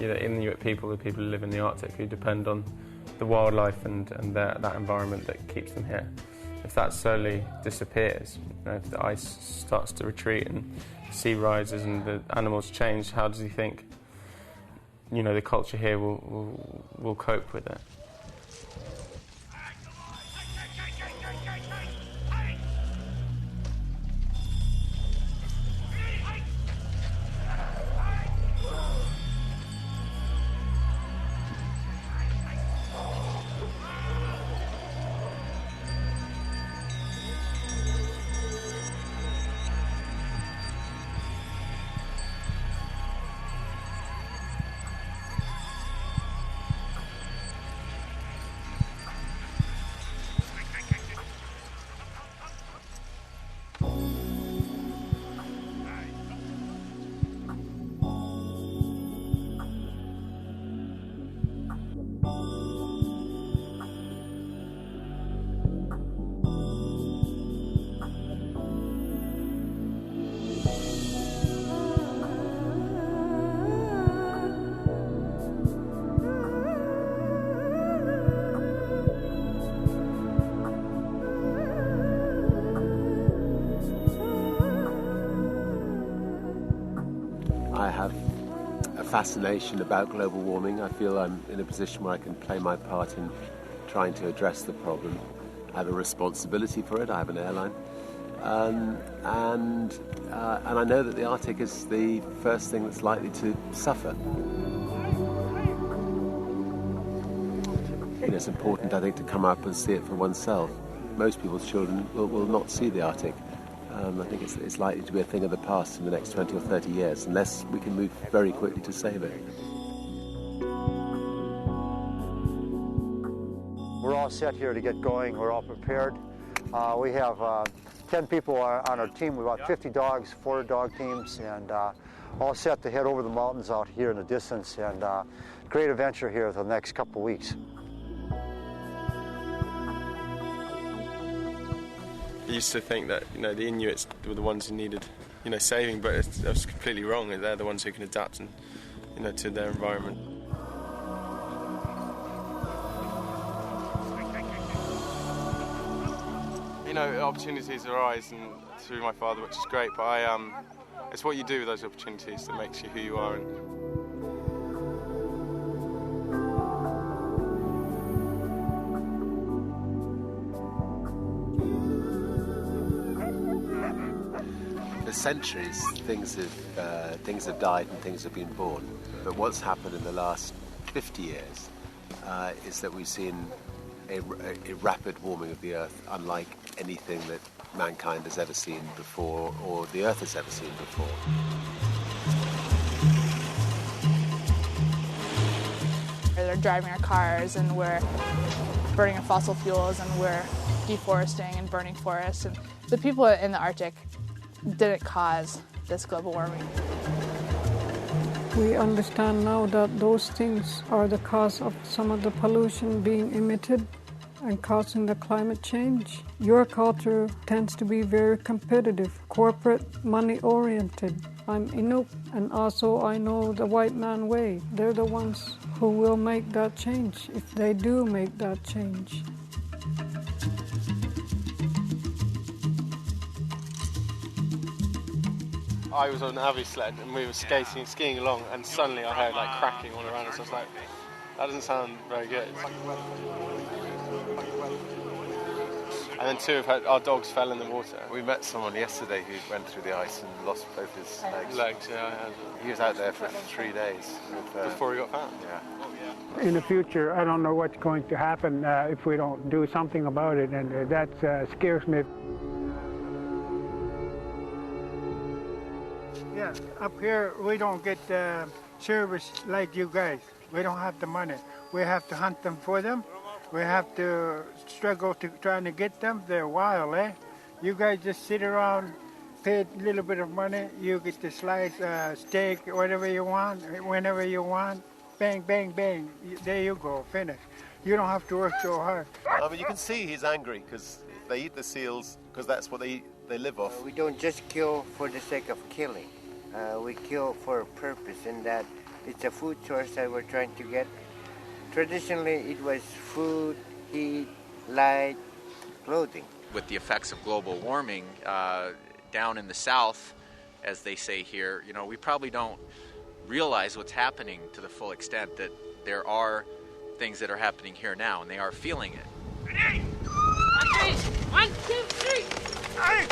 Inuit people, the people who live in the Arctic, who depend on the wildlife and that environment that keeps them here. If that slowly disappears, if the ice starts to retreat and the sea rises and the animals change, how does he think, the culture here will cope with it? I have a fascination about global warming. I feel I'm in a position where I can play my part in trying to address the problem. I have a responsibility for it. I have an airline. And I know that the Arctic is the first thing that's likely to suffer. It's important, I think, to come up and see it for oneself. Most people's children will not see the Arctic. I think it's likely to be a thing of the past in the next 20 or 30 years, unless we can move very quickly to save it. We're all set here to get going. We're all prepared. We have 10 people on our team. We've got 50 dogs, 4 dog teams, and all set to head over the mountains out here in the distance, and great adventure here for the next couple of weeks. I used to think that the Inuits were the ones who needed saving, but that's completely wrong. They're the ones who can adapt and to their environment. Opportunities arise and through my father, which is great. But it's what you do with those opportunities that makes you who you are. For centuries, things have died and things have been born. But what's happened in the last 50 years is that we've seen a rapid warming of the Earth, unlike anything that mankind has ever seen before, or the Earth has ever seen before. They're driving our cars, and we're burning our fossil fuels, and we're deforesting and burning forests. And the people in the Arctic didn't cause this global warming. We understand now that those things are the cause of some of the pollution being emitted and causing the climate change. Your culture tends to be very competitive, corporate, money-oriented. I'm Inuk, and also I know the white man way. They're the ones who will make that change, if they do make that change. I was on an Avi sled and we were skiing along, and suddenly I heard cracking all around us. I was like, that doesn't sound very good. And then 2 of our dogs fell in the water. We met someone yesterday who went through the ice and lost both his legs. Yeah. He was out there for 3 days. Before he got found? Yeah. In the future, I don't know what's going to happen if we don't do something about it, and that scares me. Yeah, up here we don't get service like you guys. We don't have the money. We have to hunt them for them. We have to struggle to trying to get them. They're wild, eh? You guys just sit around, pay a little bit of money, you get to slice steak, whatever you want, whenever you want. Bang, bang, bang. There you go, finish. You don't have to work so hard. But you can see he's angry because they eat the seals because that's what they live off. We don't just kill for the sake of killing. We kill for a purpose, in that It's a food source that we're trying to get. Traditionally, it was food, heat, light, clothing. With the effects of global warming down in the south, as they say here, you know, we probably don't realize what's happening to the full extent that there are things that are happening here now, and they are feeling it. Ready? 1, 2, 3. Hey!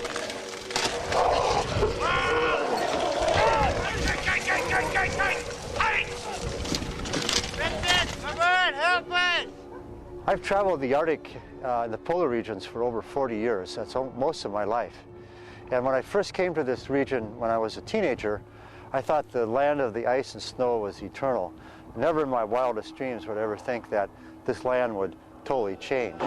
I've traveled the Arctic and the polar regions for over 40 years. That's most of my life. And when I first came to this region when I was a teenager, I thought the land of the ice and snow was eternal. Never in my wildest dreams would I ever think that this land would totally change.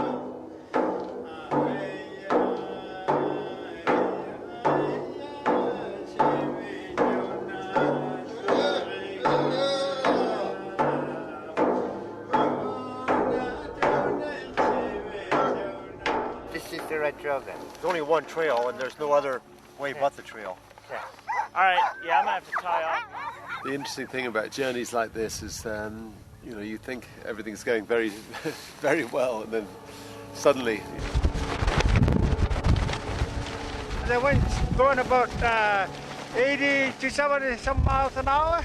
This is the right trail then. There's only one trail and there's no other way but the trail. Yeah. All right, yeah, I'm gonna have to tie off. The interesting thing about journeys like this is, you know, you think everything's going very, very well, and then suddenly. The wind's going about 80 to 70 some miles an hour.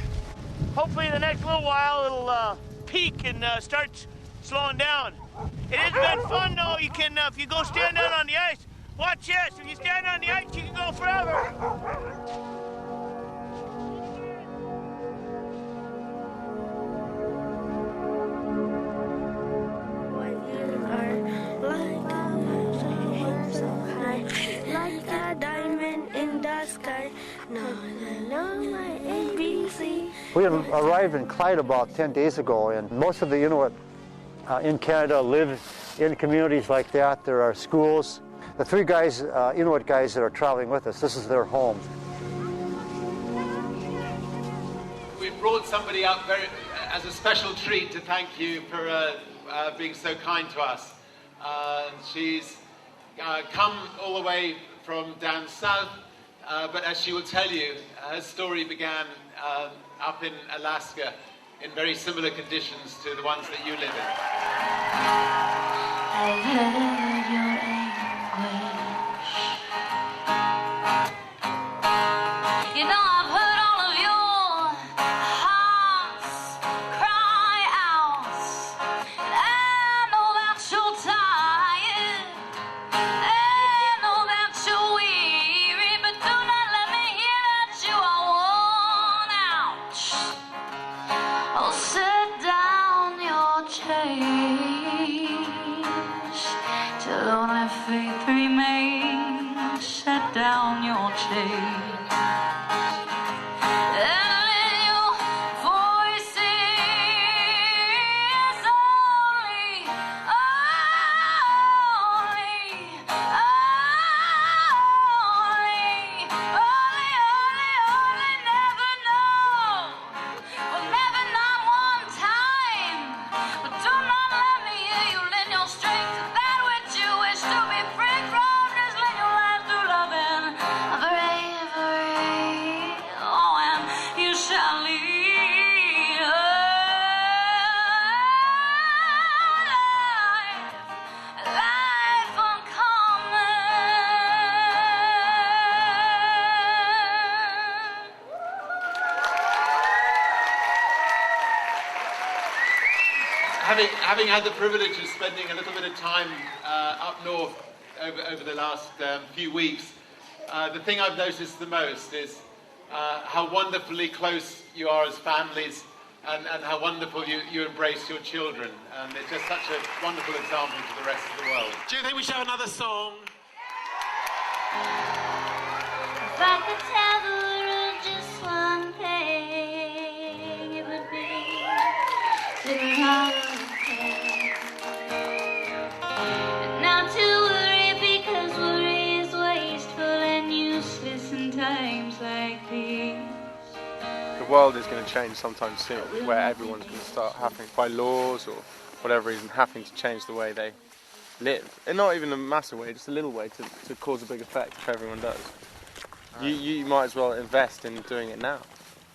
Hopefully, in the next little while, it'll peak and start slowing down. It has been fun, though. You can, if you go stand down on the ice, watch this. If you stand on the ice, you can go forever. We arrived in Clyde about 10 days ago, and most of the Inuit in Canada live in communities like that. There are schools. The three guys, Inuit guys that are traveling with us, this is their home. We've brought somebody up as a special treat to thank you for being so kind to us. She's come all the way from down south, but as she will tell you, her story began up in Alaska in very similar conditions to the ones that you live in. I've heard your anguish. You know I've heard all of your hearts cry out. And I know that you're tired. I know that you're weary, but do not let me hear that you are worn out. Oh, set down your chains till only faith remains. Set down your chains. Having had the privilege of spending a little bit of time up north over the last few weeks, the thing I've noticed the most is how wonderfully close you are as families, and how wonderful you embrace your children. And it's just such a wonderful example to the rest of the world. Do you think we should have another song? If I could tell the world just one thing, it would be to run. Not to worry, because worry is wasteful and useless in times like these. The world is going to change sometime soon, where everyone's going to start having, by laws or whatever reason, having to change the way they live. And not even a massive way, just a little way to cause a big effect if everyone does. You might as well invest in doing it now.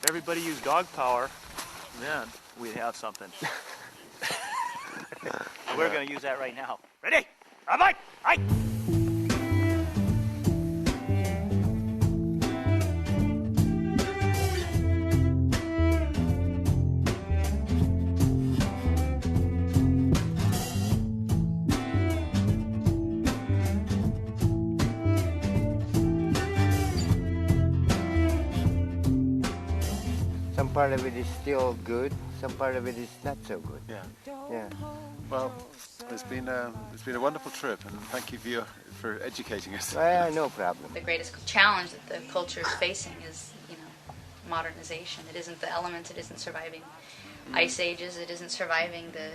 If everybody used dog power, then we'd have something. We're going to use that right now. Ready? Right. Some part of it is still good, some part of it is not so good. Yeah. Well, it's been a wonderful trip, and thank you for educating us. No problem. The greatest challenge that the culture is facing is, modernization. It isn't the elements, it isn't surviving ice ages, it isn't surviving the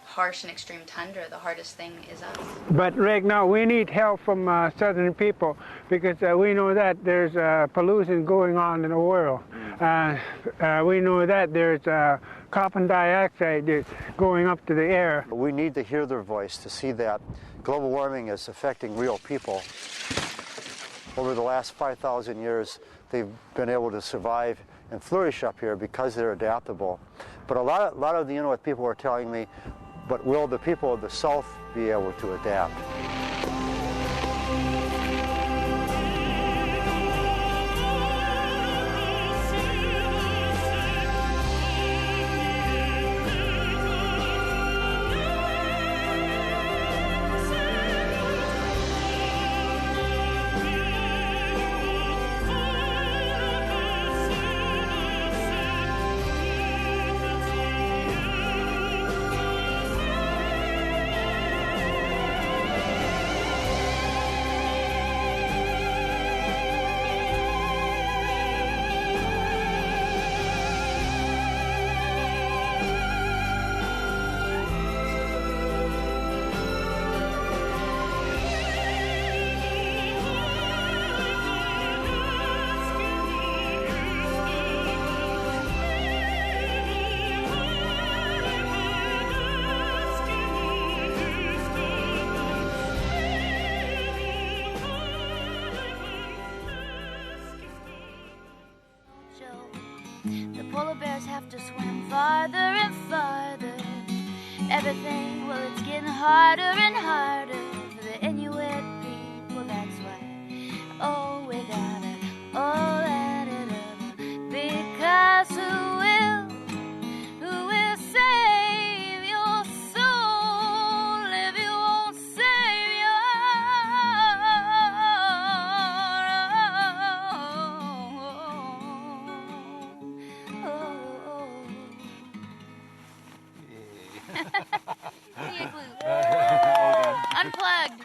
harsh and extreme tundra. The hardest thing is us. But right now we need help from southern people, because we know that there's pollution going on in the world. We know that there's carbon dioxide that's going up to the air. We need to hear their voice to see that global warming is affecting real people. Over the last 5,000 years, they've been able to survive and flourish up here because they're adaptable. But a lot of what people are telling me, but will the people of the South be able to adapt? The polar bears have to swim farther and farther. Everything, well, it's getting harder and harder for the Inuit people. That's why, oh, we gotta all add it up. Because who will save your soul if you won't save your own? Unplugged.